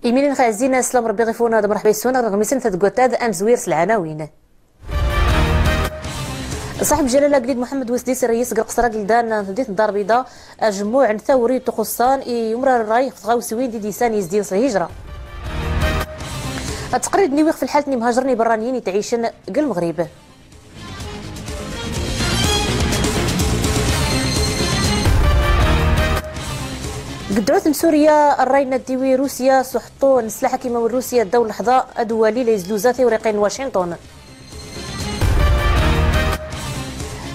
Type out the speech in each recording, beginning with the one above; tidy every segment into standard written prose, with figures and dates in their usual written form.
إيميلين خازين سلام ربي غيفونا هذا مرحبا يسونا رغم سنة تقوتاد أم زوير العناوين. صاحب جلالة قليد محمد وسديس رئيس قرقصرة قلدان مدينة الدار البيضاء جموع ثوري تخصان يمرر الراي في غاوسوين دي ديسان يزدين الهجرة. التقرير نيويخ في الحالة مهاجرني برانيين يتعيشن قل المغرب. قدعوت من سوريا الراي نديوي روسيا سحطو نسلحة كيما روسيا الدولة لحظة أدوالي ليزلوزاتي وريقين واشنطن.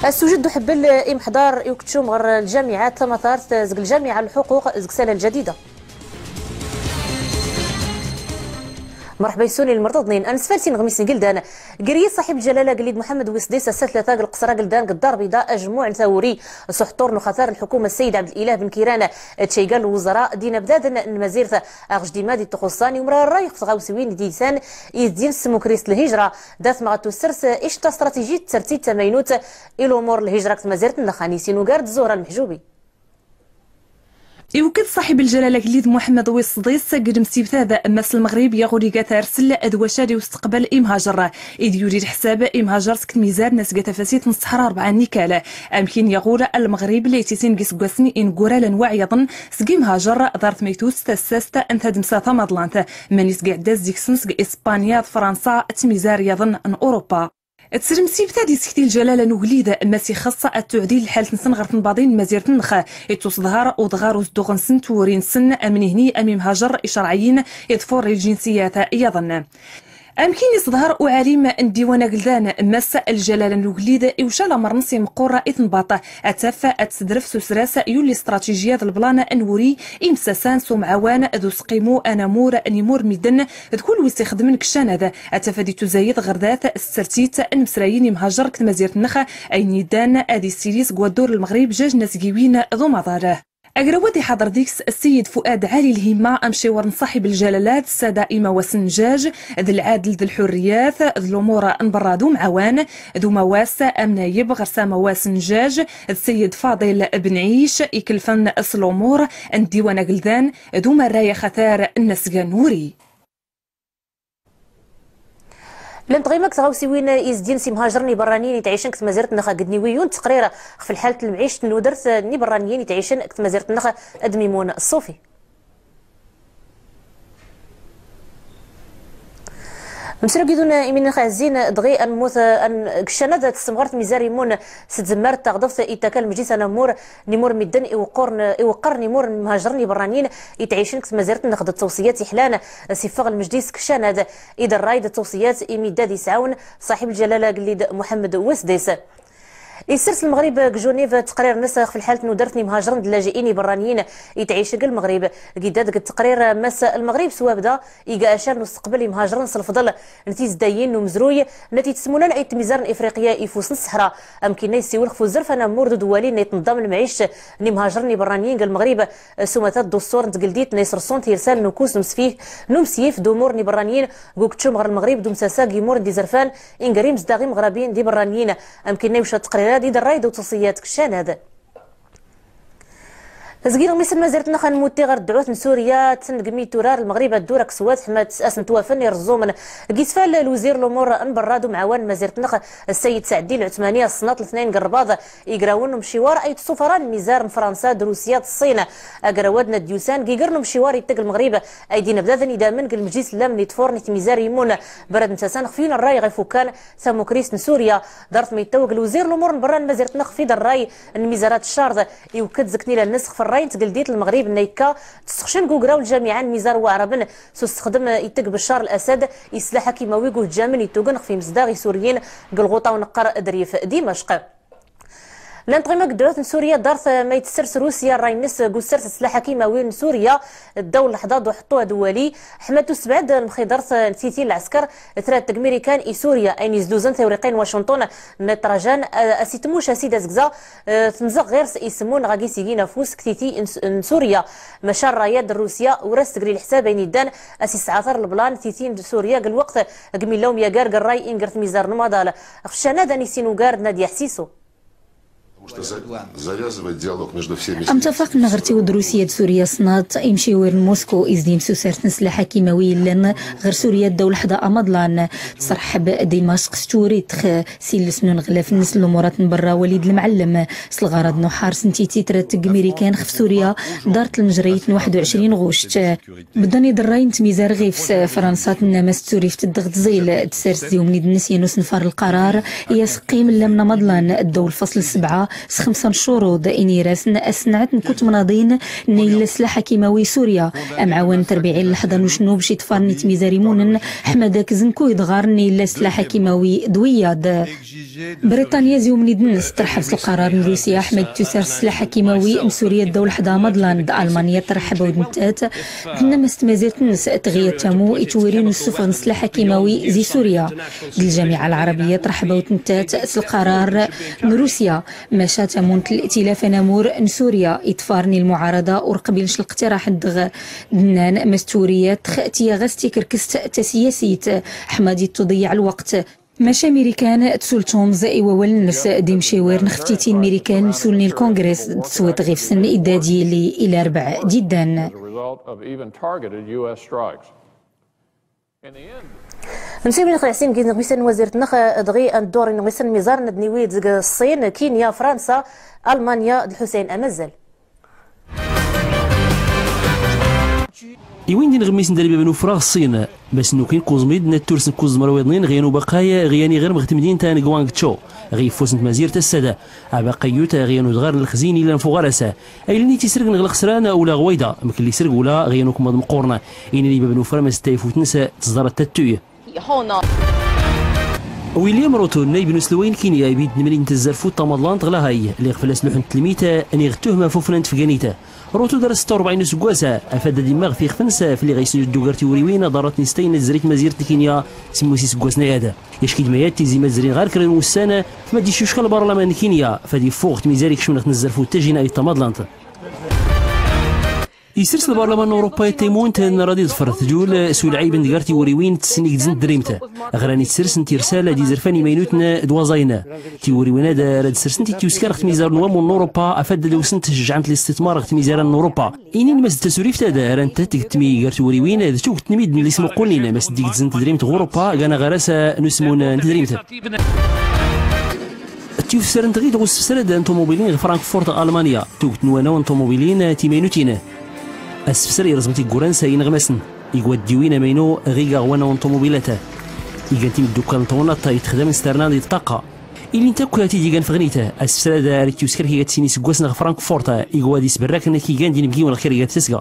السجد حبل إمحضار يكتشوم غير الجامعات ثم ثارت زق الجامعة الحقوق زق سنة الجديدة. مرحبا يسوني المرتضنين انا سفالتين غميس قلدان قريه صاحب الجلاله قليد محمد وسديس ثلاثه القصره قلدان الدار البيضاء جموع ثوري سحطور نخاثار الحكومه السيد عبد الاله بن كيران تشيقال الوزراء دينا بدادن المزيرث اغجديما دي تخصاني ومرا الرايق في غاوسوين ديسان يدين سموكريس الهجره داث مع تسرس اشتا استراتيجيه ترتيب تماينوت الامور الهجره مزيرت النخانيسين وقارد زهره المحجوبي. يوكد صاحب الجلاله قليد محمد ويصديس قدم سيبتاذا مس المغرب يغوري ترسل ادواشاري واستقبال امهاجر اذ يريد حساب امهاجر سكت ميزان ناس تفاسيت نصحرا 4 نيكاله امكن يغور المغرب اللي تيسين قسقسني ان قرالا واعيضا سقي مهاجر دارت ميتوس تساستا انت دمسا مضلانت مانيس قعداز ديكسنس اسبانيا فرنسا تميزار يظن ان اوروبا تسرمسي بتادي سكتي الجلاله نوغليده ماسي خاصه التعديل الحاله نسن غير تنباضين مزيره النخا يتصدهار ودغار وزدوغن سن تورين سن امن هني امي مهاجر شرعيين يدفور الجنسيات يظن أمكن يصدهر وعليم ديوان قلدان مس الجلالة الوغليد يوشال مرنسي مقورة إثنباطة أتفا أتسدرف سوسراسة يولي استراتيجيات البلانة أنوري إمساسان سومعوان ذو سقيمو أنامور أنيمور ميدن ذكول ويستخدمن كشان هذا أتفا دي تزايد غردات السرتيت المسرايين مهاجر كتمازير النخا أي نيدان أدي سيريس قوادور المغرب جاج ناسقيوين ذو مضاره. أقرواتي حضر ديكس السيد فؤاد علي الهمة أمشيور صاحب الجلالات السادة إما وسنجاج ذي العادل ذي الحريات ذي الأمور انبرادو معوان ذو مواسة أمنايب غرسا مواسنجاج السيد فاضل بن عيش يكلفن الأمور الديوان قلدان ذو مرايا خثار النسقا نوري. لن تغيمك تغاوسيوين يزدين سي مهاجرني برانيين يتعيشن كت مزيرت نخا قد نيويون تقرير في الحالة المعيش نودرت ني برانيين يتعيشن كت مزيرت نخا ادميمون الصوفي. مسرو كيدون إيمين خازين دغي أنموت أن كشنا تستمغرت ميزاري مون ستزمر تغضفت إتاكال مجلس نمور نمور مدن إوقر نمور مهاجرني برانيين يتعيشن كت مزيرت ناخذ التوصيات إحلان سفاغ المجلس كشنا إذا الرايد التوصيات إمداد يسعون صاحب الجلالة قليد محمد وسديس. يسرس المغرب جونيف تقرير نسخ في الحالة ندرتني مهاجرين اللاجئين برانيين يتعيش المغرب قداد التقرير مس المغرب سوا بدا يقاشر مستقبل مهاجرين الفضل نتيز دايين ومزروي نتي تسمونان اي ميزان افريقيا يفوس الصحراء امكن يسيول خفو الزرف انا مورد دوالي نتنظم المعيش ني مهاجرين برانيين المغرب سماتات الدستور نتقلديت نيسر صونت يرسال نكوس نمسفيه نمسيف دومور ني برانيين قوكتشوم غير المغرب دوم ساساق يمور دي زرفان انقريم زداغي مغربيين دي برانيين امكن يوشا تقرير هذه الرايد وتصيات كشان هذا تسقيل ميسن مازالت نخن موتي غير دعوت من سوريا تنقمي تورار المغرب الدورك سوات حما تساسن توافن يرزو من قيسفال الوزير الامور انبرادو معاون مازالت نخ السيد سعدي العثمانيه الصناط الاثنين قرباض يقراون مشوار اي سفران ميزار فرنسا روسيا الصين اقراودنا ديوسان كيقرنوا مشوار يتق المغرب ايدينا بدا اذا من المجلس اللام نتفور ميزار يمون برد نتسان خفينا الراي غيفوكان ساموكريس سوريا دارت ميتوق الوزير الامور نبران مازالت نخ في الراي الميزارات الشارد يوكد زكني النسخ في الراي تقلديت المغرب نيكا تسخشن كوكراو الجامعه الميزار وعربن سوستخدم يتق بشار الاسد يسلح كيما ويقول جامن يتوقن في مزداغي سوريين قلغوطا ونقر دريف دمشق لان تغيمك دعوت سوريا دارت ما يتسرس روسيا راي الناس قسرت سلاح كيماوي سوريا الدول الحضاض وحطوها دولي حماتو سبعد المخيدرت نسيتي العسكر ثلاث امريكان اي سوريا اي نزلوزن ثوريقين واشنطن نتراجان اسيتموش اسيدا زكزا تنزق غير يسمون غاكي سيكينا فوس كتيتي سوريا مشار رايات روسيا وراس تقري الحساب بين يدان اسيس عاثر البلان تيتين سوريا قال الوقت قميلهم يا قار الراي انقرت ميزار نماضال خشانا داني سينو قار نادي حسيسو اتفقنا غرتي ودروسيا سوريا صنات يمشي وير موسكو ازديم سوسرتن سلاح كيماوي لان غير سوريا الدولة حدا امضلان تصرحب دمشق ستوريتخ سيل سنون غلاف الناس الامورات من برا وليد المعلم الغرض نو حارس نتي ترات امريكان في سوريا دارت المجريت 21 غشت بدني دراين تميزار غيفس فرنسا تنامس سوري في الضغط زيل تسارس ديوم نيد الناس ينوس نفار القرار يسقيم لمنا مضلان الدول فصل 7 5 شروط اني راسن اسنعت نكوت مناضين نيل سلاح كيماوي سوريا امعوان تربيعي اللحظه نشنو باش يتفارني تميزاريمون حمدك زنكو يدغار نيل سلاح كيماوي دوياد بريطانيا زيوم ندنس ترحب القرار من روسيا حمد تسار سلاح كيماوي سوريا الدولة حدا مضلان المانيا ترحب ودنتات كنا مازالت نس تغير تامو يتورين السفن سلاح كيماوي زي سوريا الجامعه العربيه ترحب ودنتات القرار من روسيا مشى تامون الائتلاف نامور سوريا يتفارني المعارضه ورقبيلش الاقتراح الدغ دنان مستوريه تخاتي غستي كركست تسياسيت حمادي تضيع الوقت ماشي امريكان تسول تومز ايوا الناس ديمشيوير نختيتين امريكان نسولني الكونغرس تسويت غير في سن ادادي لي الى 4 جدا نسيب لك العسيم كي نغيسن وزيرة نخ دغي الدور نغيسن ميزار ندنيويد زق الصين كينيا فرنسا المانيا الحسين امازل وين دين غميس ندري بنو فراغ الصين باش نو كاين كوزميد نتورس كوز مرويضين غيانو بقايا غياني غير مغتمدين تان كوانغ تشو غي فوس مزير تسدا باقيوت غيانو دغار الخزين الى فوغارسا اي اللي تيسرق نغل خسران ولا غويده مكن اللي يسرق ولا غيانو كما مقورنا انني بنو فرا ما ستايفو تنسى تصدر التاتوي ويليام روتو نايب نسلوين كينيا يبيد نمرين تزرفو طمضلان تغلا هاي اللي غفل سلوحن تلميته اني غتوهما فوفنانت في قانيته روتو دار 46 سكواسا افاد دماغ في خفنسا في اللي غيسجد دوغارتي وريوينا دارت نستين زريت مزيرة كينيا سموسي سكواسنا هذا يشكي دميات تيزي مزرين غير كرين والسنه فما ديش يشكل البرلمان كينيا فدي فوق ميزاريك شمنت نزرفو تجينا الطمضلانت يسرس البرلمان الاوروبي تيمون تن رادي ظفر جول سول عيب دغارتي وريوين تسنيك زنت دريمته غراني تسرس انت رساله دي زرفاني مينوتنا دوازاينا تي وريوينا دا راد سرس انت تيوسكار خت ميزار نوام اوروبا افاد لو سنت شجعت الاستثمار خت ميزار اوروبا انين مس تسوريف تا رانت تكتمي غارتي وريوين شوف تنميد اللي اسمه قولنا مس ديك زنت دريمت اوروبا كان غراسه نسمون دريمته تيوف سرنت غير دوس سرد انتوموبيلين فرانكفورت المانيا توكت نوانا انتوموبيلين تيمينوتينا السفسر يرزمتي كورانسا ينغمسن يقود ديوينا مينو غيغا وانا ونطوموبيلاته يقانتي الدكان طوناتا يتخدم ستارنان يطاقا اللي انت كلاتي ديغان فغنيته السفسر دا ريتيوسكر كي غاتسيني سكواسنا فرانكفورت يقوادي سبراك كي كان دي نبكي ولا خير غاتسكا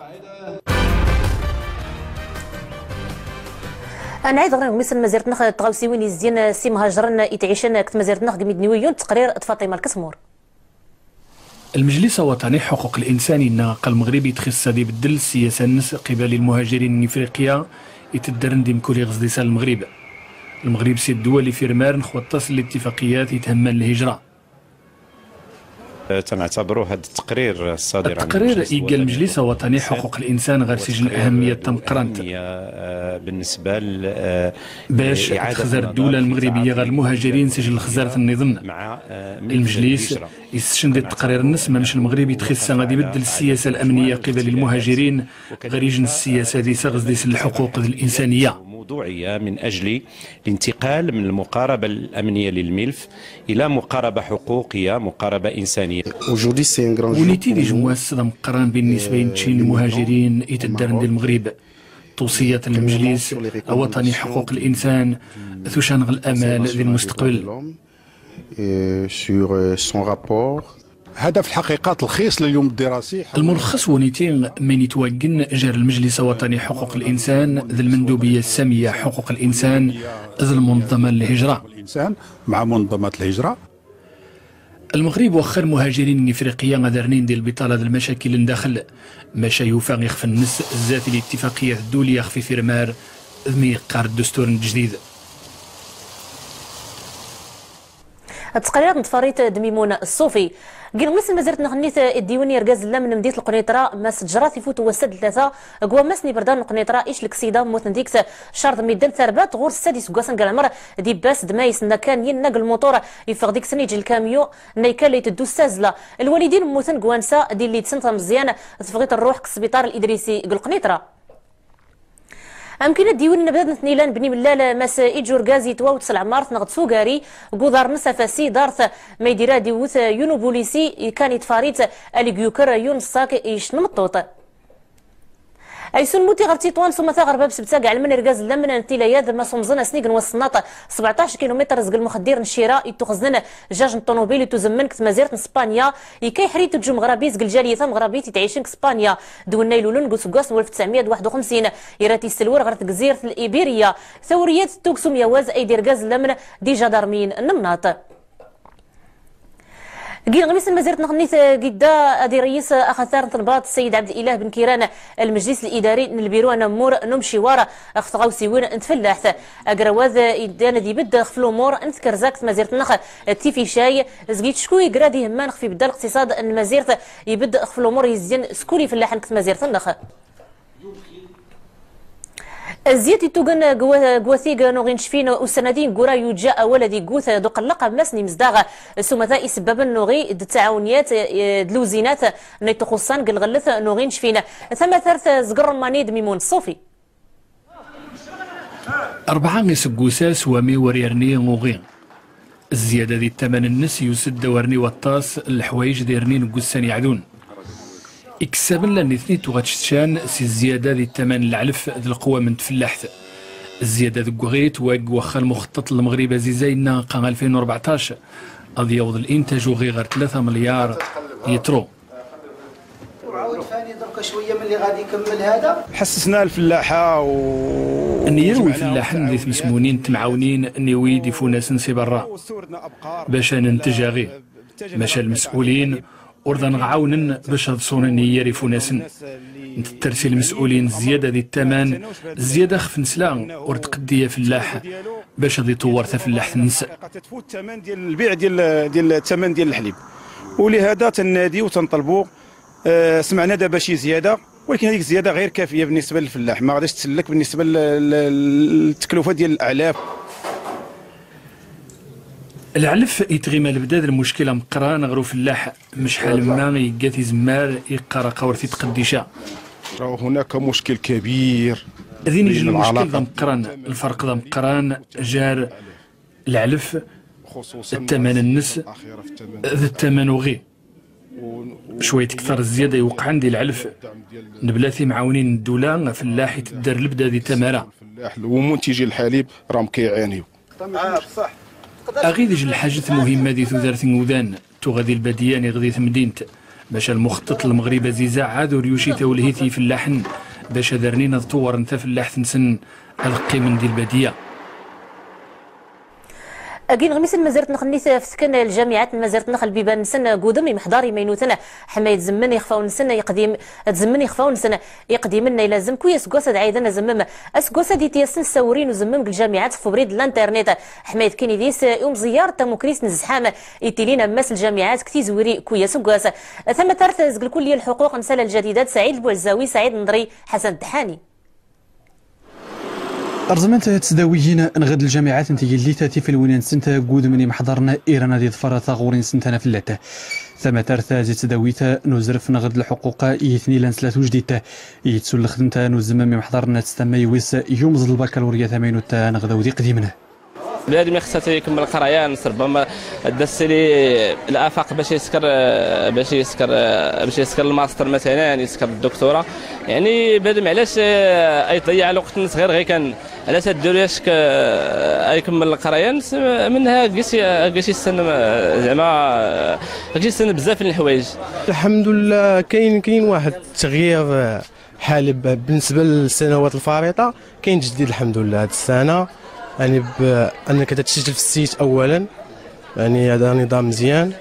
انا عيد غير مثل مزيرتنا تغاوسيوين يزدين سي مهاجرن يتعيشن كت مزيرتنا قميدنيويون تقرير فاطمه الكسمور المجلس الوطني حقوق الإنسان الناقل المغربي تخص يبدل السياسة الناس قبل المهاجرين من إفريقيا يتدرن ديم كل غزديسان المغرب. المغرب سي الدول في رمار نخوطس الاتفاقيات يتهمن الهجرة. تنعتبروا هذا التقرير الصادر عن التقرير يقال المجلس الوطني حقوق الانسان غير سجن اهميه تمقرنت بالنسبه باش تخزر الدوله المغربيه غير المهاجرين سجل خزاره النظام مع المجلس يستشن التقرير النص مش المغرب يتخص غادي يبدل السياسه الامنيه قبل المهاجرين غير يجن السياسه دي سغز الحقوق الانسانيه موضوعية من أجل الانتقال من المقاربة الأمنية للملف إلى مقاربة حقوقية مقاربة إنسانية. ونيتي دي جواس مقارن بالنسبة لتشين المهاجرين يتدرن المغرب توصية المجلس الوطني حقوق الإنسان ثشان الأمال للمستقبل. هدف الحقيقة تلخيص لليوم الدراسي الملخص ونيتين من يتوجن جار المجلس الوطني حقوق الإنسان ذي المندوبية السامية حقوق الإنسان ذي المنظمة للهجرة مع منظمة الهجرة. المغرب وخر مهاجرين افريقيا غادرنين ديال البطاله ديال المشاكل الداخل ماشا يوفق يخفى النس ذات الاتفاقيات الدوليه خفي في رمار ميقار الدستور الجديد. التقريرات من فريق دميمون الصوفي قيل مس مازالت نغنيت الديواني ركاز لا من مدينه القنيطره ماس جرات يفوت وسد ثلاثه قوا ماسني بردان القنيطره ايش الكسيده موت نديك شرط ميدان ثربات غور السادس قاسن كالعمر دي باس دمايس كان ينق الموتور يفغ ديك سنيج الكاميو نيكا اللي تدو السازله الوالدين موتن قوانسا دي اللي تسنت مزيان تفغيت الروح كسبيطار الادريسي القنيطره أمكن الديوان نبدأ نثنيلان بني ملال مسائي جورغازي تواوت العمارة نغد سوغاري قدر نسفاسي دارث ما يدير ديوث يونو بوليسي كان يتفاريت اليوكر يون ساك ايش نمطوط اي سن موتي غير تطوان ثم ثا غرباب سبتا كاع من ركاز لمن نتيلاياد ما صمزنا سنيق نوصناط 17 كيلومتر زق المخدير نشيرا يتخزن جاج الطوموبيل يتزمن كتمازيرت اسبانيا يكاي حريت الجو مغربي زق الجاليه مغربي تيعيشن اسبانيا دون نيلولن كوسكاس 1951 يراتي السلور غير جزيره الايبيريا ثوريات توكسوم يواز اي دير ركاز لمن دي جدارمين النمناط قيل غميس المزيرت نغنيت قدا ادي رئيس اخثار طلبات السيد عبد الاله بن كيران المجلس الاداري البيرو نمور نمشي ورا اختغاو سيوين نتفلحت اقرواذ يدان دي بد خفلو مور نذكر زاكت مزيرت نخ تيفي شاي زقيت شكوي قرادي همان خفي بدا الاقتصاد المزيرت يبد خفلو مور يزين سكولي فلاحن كت مزيرت النخ زيتي توغن غواثيغ نوغين شفين وسندين غورا يوجا ولدي غوث دوق اللقب مسني مزداغ سومثا يسبب نوغي التعاونيات دلوزينات نيتخصان قلغلث نوغين شفين ثم ثرث زقر ماني دميمون الصوفي 4 يسقوساس ومي وريرني نوغين الزياده دي الثمن النس يسد ورني وطاس الحوايج ديرني نقسان يعدون اكسبن لان اثنين تغتشان سي الزياده دي الثمن العلف ذي القوه من تفلحت الزياده ذي قغيت واخا المخطط المغرب زينا قام 2014 غادي يوض الانتاج غير 3 مليار يترو وعاود ثاني درك شويه ملي غادي يكمل هذا حسسنا الفلاحه نيرو الفلاحين اللي مسمونين تمعاونين نيويد يفوناس نسي برا باش ننتج غير ماشا المسؤولين وردا نعاونن باش هضصون يعرفوا ناسن الترسيل المسؤولين زياده ديال الثمن زياده خف نسلا ورد قديه فلاح باش غادي يطور فلاح تنسى تفوت الثمن ديال البيع ديال الثمن ديال الحليب ولهذا تنادي وتنطلبوا سمعنا دابا شي زياده ولكن هذيك الزياده غير كافيه بالنسبه للفلاح ما غاديش تسلك بالنسبه للتكلفه ديال الاعلاف العلف يتغيم البداد المشكله مقران غرو فلاح مش حال ما يقاتي زمار يقرا قورتي تقديشه راه هناك مشكل كبير ذين يجي المشكل ذا مقران الفرق ذا مقران جار العلف الثمن النس ذا الثمن وغي شويه اكثر الزياده يوقع عندي العلف نبلاتي معاونين الدوله فلاح يتدار البدا ذي تماره ومنتجي الحليب راهم كيعانيو صح أغيدج الحاجات مهمة دي ثوثارث وذان تغادي الباديان غدي ثمدينت باش المخطط المغرب زيزا عادو ريوشي تولهيتي في اللحن باش دارنين تطور انت في اللحن تنسن القيمن ديال البادية أكين غميس المزارت نخنيث فتكن الجامعات المزارت نخل بيبان نسن قدمي محضاري مينوتنا حماية زمن يخفاو نسن يقديم تزمن يخفاو نسن يقديمنا لازم كويس كوسا عايدنا زمم اسكوسا دي تيسن ساورين وزمم الجامعات في بريد الانترنت حماية كيني ديس يوم زيارة تموكريس نزحام يتيلينا مس الجامعات كتي زوري كويس كوسا ثم ترث زق كل الحقوق نسال الجديدات سعيد البوعزاوي سعيد نضري حسن الدحاني أرزمنت تسداويين نغد الجامعات انت اللي تاتي في الوين سنتا قود مني محضرنا إيرانا دي ظفر ثغورين سنتنا في اللاتة ثم ترثا زي تداويتا نزرف نغد الحقوق يثني لانسلات وجديتا يتسول خدمتا نزمم محضرنا تستمى يويس يوم زل البكالوريا ثمينوتا نغداو دي قديمنا بلادي ما خصها يكمل القرايه ربما دس لي الافاق باش يسكر الماستر مثلا يسكر الدكتوراه يعني بادم علاش يضيع الوقت صغير غير كان علاش ديروش يكمل القرايه منها قيس يستنى زعما قيس يستنى بزاف الحوايج. الحمد لله كاين واحد التغيير حالب بالنسبه للسنوات الفارطه كاين جديد الحمد لله هذه السنه يعني انك تسجل في السيت اولا يعني هذا نظام مزيان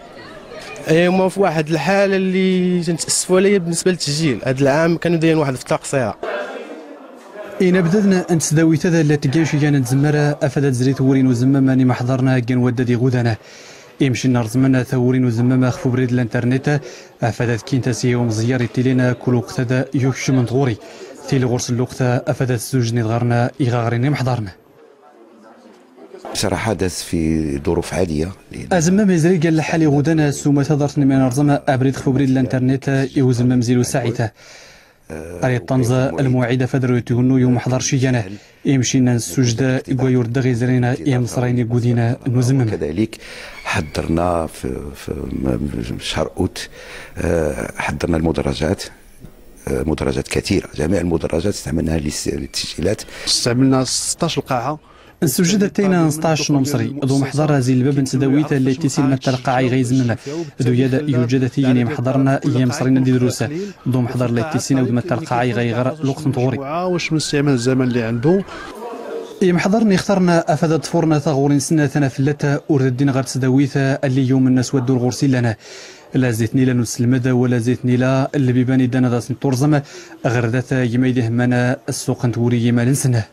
هما في واحد الحاله اللي تنتاسفوا عليا بالنسبه للتسجيل هذا العام كانوا دايرين واحد في التقصيره إن بددنا أن تداوي تذا لا تجاوش كان تزمرة أفادت زريت ورين وزمم ماني ما حضرنا كان وددي غودنا يمشي نرزمنا ثورين وزمما خفو بريد الانترنت افادت كين تسيوم زيارة تيلينا كل وقت هذا يوكش من ضغوري تيلي غرس الوقت افادت الزوج غارنا يغارين محضرنا بصراحة داز في ظروف عادية أزمة مزري قال لحالي غدانا سوما تدرتني من أرزمة أبريد خفو بريد الانترنت يوزن ممزيلو ساعته أري طنزة الموعدة فدرو يتغنو يوم حضر شيجانا يمشينا السجدة يقويور دغي زرينا يمصرين يقودينا نزمم كذلك حضرنا في شهر أوت حضرنا المدرجات مدرجات كثيرة جميع المدرجات استعملناها للتسجيلات استعملنا 16 قاعة السجدة تينا 16 مصري ذو محضر زي الباب نتداويته اللي تسيل ما القاعي غيزمنا ذو يدا يوجد ثيني محضرنا ايام مصرينا دي دروسه ذو محضر اللي تسينا ودما القاعي غيغرا الوقت نطوري واش من استعمال الزمن اللي عنده محضرني اخترنا افادت فورنا ثغورين سنه ثنا فلتا وردين غير تداويته اللي يوم الناس ودوا الغرسي لنا لا زيتني لا نسلمدا ولا زيتني لا اللي بيباني دانا داس نتورزم غردتا يميده منا السوق نتوري يما نسنه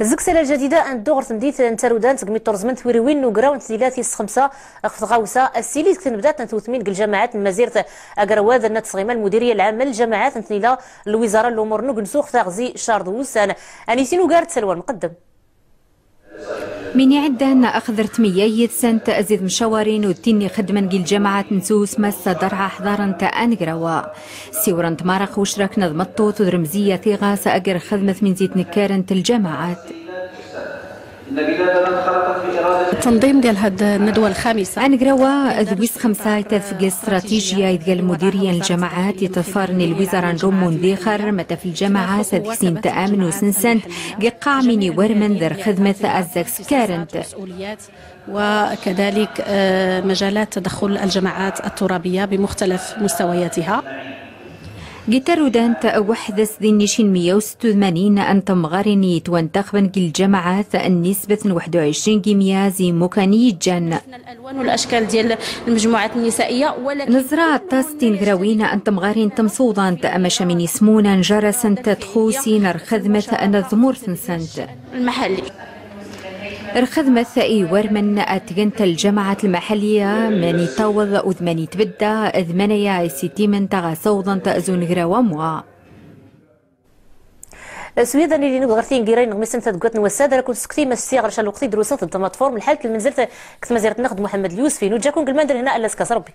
الزكسله الجديده ان دغر تمديت نترودان تقمي تورزمنت ويروين وكراون تيلاتيس 5 خفت غاوسه السيليت كنبدات نتوثمين الجامعات المزيرت اكرواد النت صغيمه المديريه العامه للجامعات نتنيلا الوزاره الامور نسوخ تاغزي شاردوسان انيسينو كارت سلوى المقدم من يعدان أخذر تميايت سنت أزيد مشاورين وتيني خدمة نجي الجامعات نسوس مسا درعا حضارا تأنقروا سيورا تمارخ وشرك نظمطوت ودرمزية ثيغا سأجر خدمة من زيت نكارنت الجامعات التنظيم ديال هاد الندوة الخامسة أنقروا ذويس 5 يتفق استراتيجية يدقى المديرية الجامعات يتفارني الوزارة نجوم ديخر متى في الجامعة سادسين تآمن وسنسنت قاع مني ورمن ذر خدمة أزاكس كارنت وكذلك مجالات تدخل الجماعات الترابية بمختلف مستوياتها جيتارو دانت وحدة ذنيشين 186 أنت مغارني توانتخبن الجامعات النسبة 21 كيميازي مكاني جن الألوان والأشكال ديال المجموعات النسائية ولكن نزرع تاستين غراوين أنت مغارين تمصوضان تأمش من اسمونا نجرسن تدخوسي نرخدمة أنا ذمور سنسنت المحلي الخدمة ثائي ورمن أتجنت الجامعة المحلية ماني طوض أذماني تبدا أذمانيا سيتي من تغا صوضا تأزون غراواموا سويدا اللي نبغرتين قيرين غمسن تدقوت نوسادة لكن سكتي مسي غرشا الوقت دروسات الدمات فورم الحال كل منزلت كنت مزيرت ناخذ محمد اليوسفي نوجاكم كل مندر هنا ألا سكاس ربي